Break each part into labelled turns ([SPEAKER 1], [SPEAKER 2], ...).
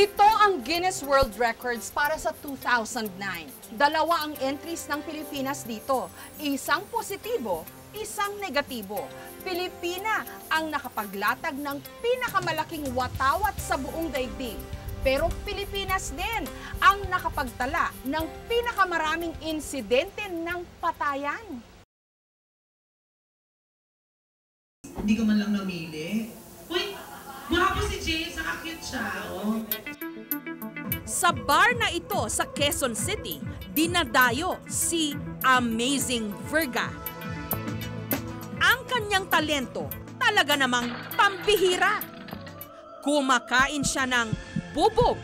[SPEAKER 1] Ito ang Guinness World Records para sa 2009. Dalawa ang entries ng Pilipinas dito. Isang positibo, isang negatibo. Pilipina ang nakapaglatag ng pinakamalaking watawat sa buong daigdig. Pero Pilipinas din ang nakapagtala ng pinakamaraming insidente ng patayan.
[SPEAKER 2] Hindi ko man lang namili. Uy, guwapo si Jay, saka cute siya, oh.
[SPEAKER 1] Sa bar na ito sa Quezon City, dinadayo si Amazing Virga. Ang kanyang talento talaga namang pambihira. Kumakain siya ng bubog.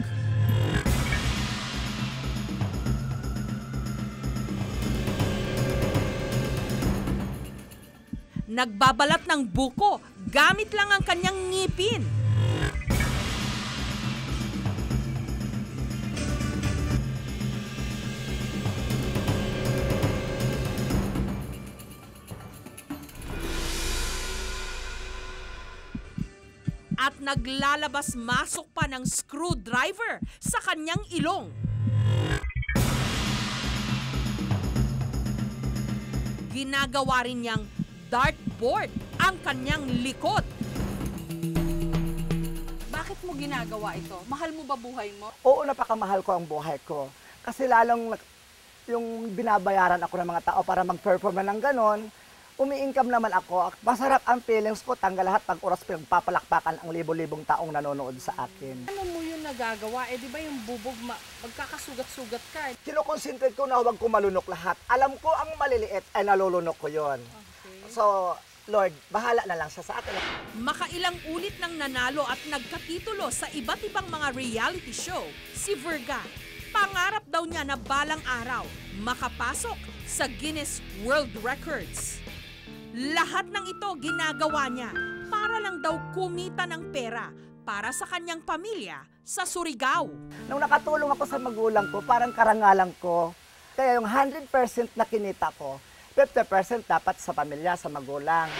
[SPEAKER 1] Nagbabalat ng buko gamit lang ang kanyang ngipin. At naglalabas-masok pa ng screwdriver sa kanyang ilong. Ginagawa rin niyang dartboard ang kanyang likod. Bakit mo ginagawa ito? Mahal mo ba buhay mo?
[SPEAKER 3] Oo, napakamahal ko ang buhay ko. Kasi lalong yung binabayaran ako ng mga tao para mag-perform ng ganon, umi-income naman ako. Masarap ang feelings ko, tanggal lahat ng oras pinagpapalakpakan ang libo-libong taong nanonood sa akin.
[SPEAKER 1] Ano mo yun nagagawa? Eh di ba yung bubog magkakasugat-sugat ka?
[SPEAKER 3] Kinoconcentrate ko na huwag ko malunok lahat. Alam ko ang maliliit ay nalulunok ko yon.
[SPEAKER 1] Okay.
[SPEAKER 3] So, Lord, bahala na lang siya sa akin.
[SPEAKER 1] Makailang ulit nang nanalo at nagkatitulo sa iba't ibang mga reality show, si Virga. Pangarap daw niya na balang araw makapasok sa Guinness World Records. Lahat ng ito ginagawa niya para lang daw kumita ng pera para sa kanyang pamilya sa Surigao.
[SPEAKER 3] Nung nakatulong ako sa magulang ko, parang karangalan ko. Kaya yung 100% na kinita ko, 50% dapat sa pamilya, sa magulang.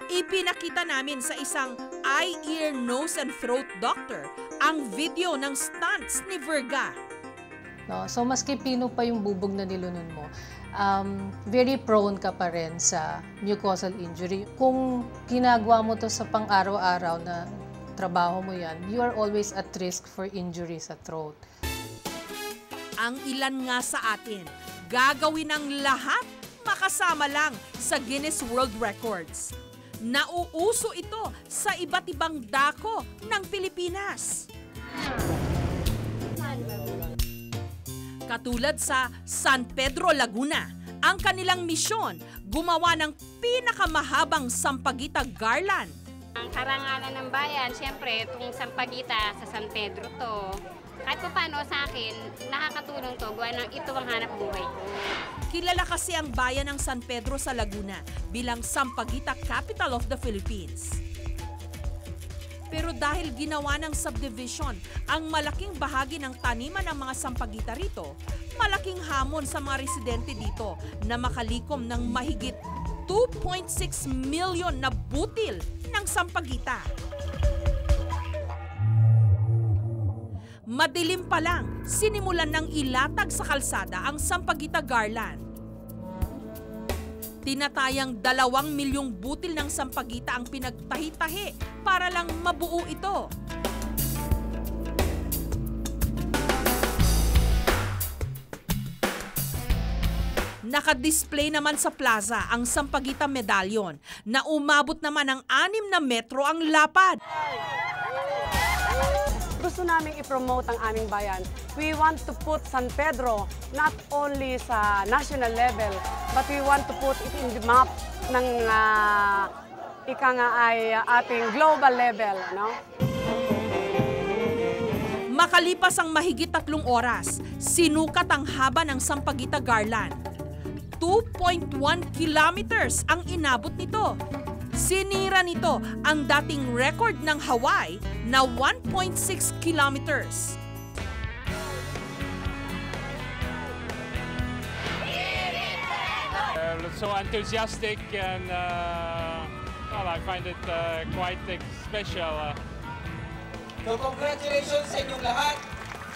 [SPEAKER 1] Ipinakita namin sa isang eye, ear, nose, and throat doctor ang video ng stunts ni Virga.
[SPEAKER 4] No? So maski pino pa yung bubog na nilunon mo, very prone ka pa rin sa mucosal injury. Kung ginagawa mo to sa pang-araw-araw na trabaho mo yan, you are always at risk for injury sa throat.
[SPEAKER 1] Ang ilan nga sa atin, gagawin ang lahat makasama lang sa Guinness World Records. Nauuso ito sa iba't ibang dako ng Pilipinas. Katulad sa San Pedro, Laguna, ang kanilang misyon, gumawa ng pinakamahabang sampagita garland.
[SPEAKER 5] Ang karangalan ng bayan, siyempre, itong sampagita sa San Pedro to. Kahit pa paano sa akin, nakakatulong to, gawa ng ito ang hanap buhay ko.
[SPEAKER 1] Kilala kasi ang bayan ng San Pedro sa Laguna bilang Sampaguita Capital of the Philippines. Pero dahil ginawa ng subdivision ang malaking bahagi ng taniman ng mga sampagita rito, malaking hamon sa mga residente dito na makalikom ng mahigit 2.6 million na butil ng sampagita. Madilim pa lang, sinimulan ng ilatag sa kalsada ang sampagita garland. Tinatayang 2 milyong butil ng sampagita ang pinagtahi-tahi para lang mabuo ito. Naka-display naman sa plaza ang sampagita medallion na umabot naman ng 6 na metro ang lapad.
[SPEAKER 6] Gusto naming i-promote ang aming bayan. We want to put San Pedro not only sa national level, but we want to put it in the map ng ika nga ay ating global level. No?
[SPEAKER 1] Makalipas ang mahigit 3 oras, sinukat ang haba ng sampagita garland. 2.1 kilometers ang inabot nito. Sinira nito ang dating record ng Hawaii na 1.6 kilometers.
[SPEAKER 7] So enthusiastic and well, I find it quite special.
[SPEAKER 8] So congratulations sa inyong lahat.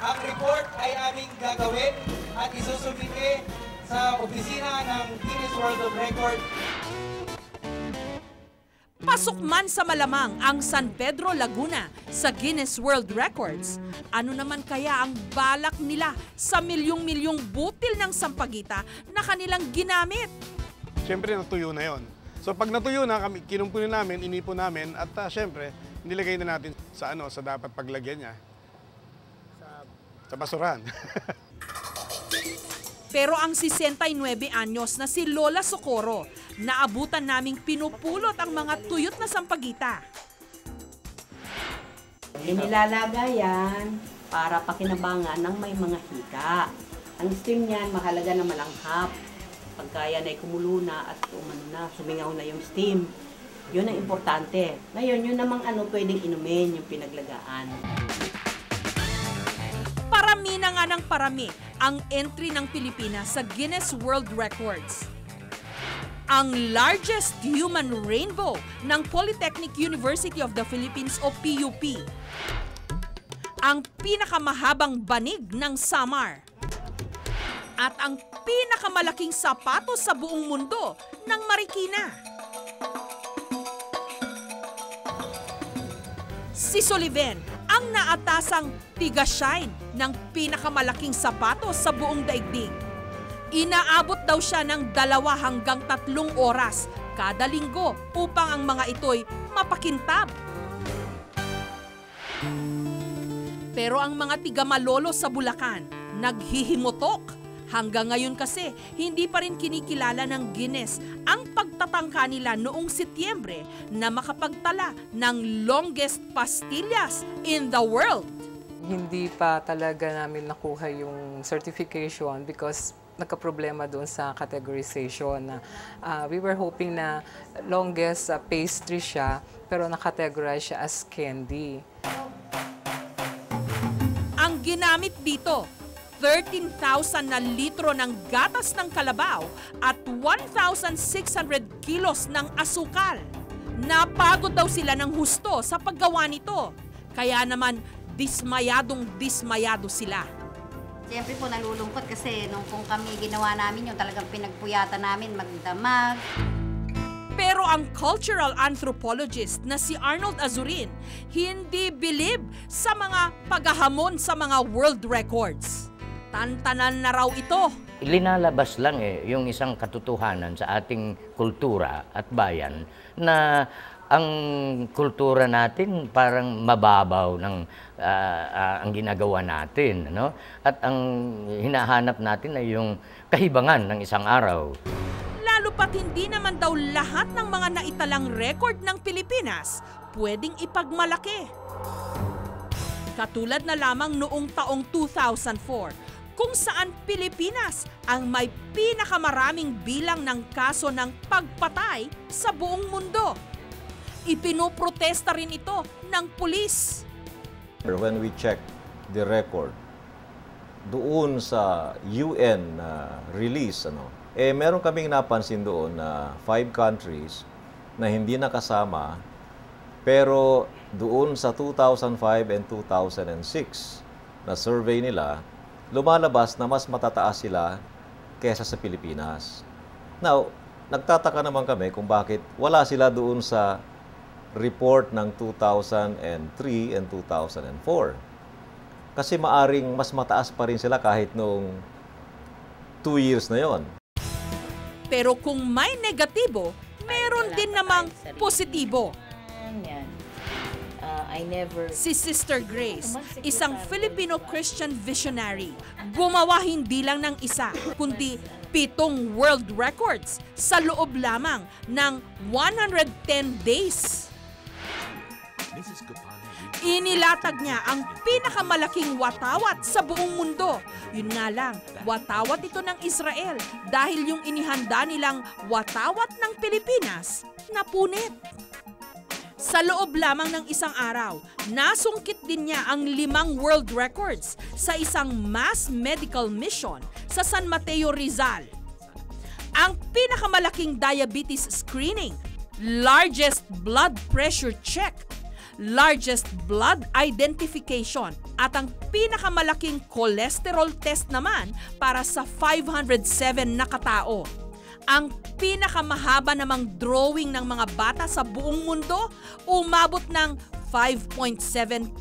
[SPEAKER 8] Ang report ay aming gagawin at isusubite sa opisina ng Guinness World of Record.
[SPEAKER 1] Pasok man sa malamang ang San Pedro, Laguna sa Guinness World Records, ano naman kaya ang balak nila sa milyong-milyong butil ng sampagita na kanilang ginamit?
[SPEAKER 9] Siyempre natuyo na yon. So pag natuyo na, kinumpunin namin, inipon namin at siyempre nilagay na natin sa dapat paglagyan niya. Sa basurahan.
[SPEAKER 1] Pero ang 69 anyos na si Lola Socorro, naabutan naming pinupulot ang mga tuyot na sampagita.
[SPEAKER 10] Inilalaga yan para pakinabangan ng may mga hika. Ang steam niyan, mahalaga na malanghap. Pagka yan ay kumulo na at sumingaw na yung steam. Yun ang importante. Ngayon, yun namang pwedeng inumin, yung pinaglagaan.
[SPEAKER 1] Parami na nga ng parami ang entry ng Pilipinas sa Guinness World Records. Ang largest human rainbow ng Polytechnic University of the Philippines o PUP. Ang pinakamahabang banig ng Samar. At ang pinakamalaking sapatos sa buong mundo ng Marikina. Si Sullivan ang naatasang tiga-shine ng pinakamalaking sapatos sa buong daigdig. Inaabot daw siya ng 2 hanggang 3 oras kada linggo upang ang mga ito'y mapakintab. Pero ang mga tiga-malolo sa Bulacan, naghihimotok. Hanggang ngayon kasi, hindi pa rin kinikilala ng Guinness ang pagtatangka nila noong Setyembre na makapagtala ng longest pastillas in the world.
[SPEAKER 11] Hindi pa talaga namin nakuha yung certification because nagka-problema doon sa categorization. We were hoping na longest pastry siya pero nakategorize siya as candy.
[SPEAKER 1] Ang ginamit dito, 13,000 na litro ng gatas ng kalabaw at 1,600 kilos ng asukal. Napagod daw sila ng husto sa paggawa nito. Kaya naman, dismayado sila.
[SPEAKER 12] Siyempre po nalulungkot kasi nung kung kami ginawa namin yung talagang pinagpuyatan namin magdamag.
[SPEAKER 1] Pero ang cultural anthropologist na si Arnold Azurin, hindi bilib sa mga paghahamon sa mga world records. Tantanan na raw ito.
[SPEAKER 13] Linalabas lang yung isang katotohanan sa ating kultura at bayan na ang kultura natin parang mababaw ng ang ginagawa natin, no? At ang hinahanap natin ay yung kahibangan ng isang araw.
[SPEAKER 1] Lalo pat hindi naman daw lahat ng mga naitalang record ng Pilipinas pwedeng ipagmalaki. Katulad na lamang noong taong 2004, kung saan Pilipinas ang may pinakamaraming bilang ng kaso ng pagpatay sa buong mundo. Ipinoprotesta rin ito ng pulis.
[SPEAKER 14] When we check the record doon sa UN release, meron kaming napansin doon na 5 countries na hindi nakasama, pero doon sa 2005 and 2006 na survey nila, lumalabas na mas matataas sila kaysa sa Pilipinas. Now, nagtataka naman kami kung bakit wala sila doon sa report ng 2003 and 2004. Kasi maaring mas mataas pa rin sila kahit noong 2 years na yon.
[SPEAKER 1] Pero kung may negatibo, meron din namang positibo. Si Sister Grace, isang Filipino Christian visionary, gumawa hindi lang ng isa, kundi 7 world records sa loob lamang ng 110 days. Inilatag niya ang pinakamalaking watawat sa buong mundo. Yun nga lang, watawat ito ng Israel dahil yung inihanda nilang watawat ng Pilipinas napunit. Sa loob lamang ng isang araw, nasungkit din niya ang 5 world records sa isang mass medical mission sa San Mateo, Rizal. Ang pinakamalaking diabetes screening, largest blood pressure check, largest blood identification at ang pinakamalaking cholesterol test naman para sa 507 na katao. Ang pinakamahaba namang drawing ng mga bata sa buong mundo, umabot ng 5.7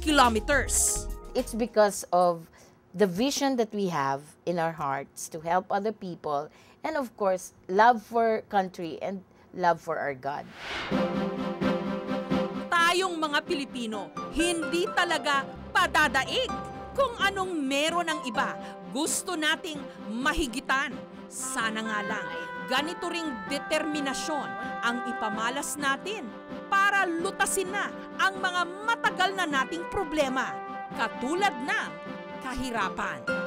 [SPEAKER 1] kilometers.
[SPEAKER 15] It's because of the vision that we have in our hearts to help other people, and of course, love for country and love for our God.
[SPEAKER 1] Tayong mga Pilipino, hindi talaga padadaig kung anong meron ng iba. Gusto nating mahigitan. Sana nga lang, ganito ring determinasyon ang ipamalas natin para lutasin na ang mga matagal na nating problema, katulad ng kahirapan.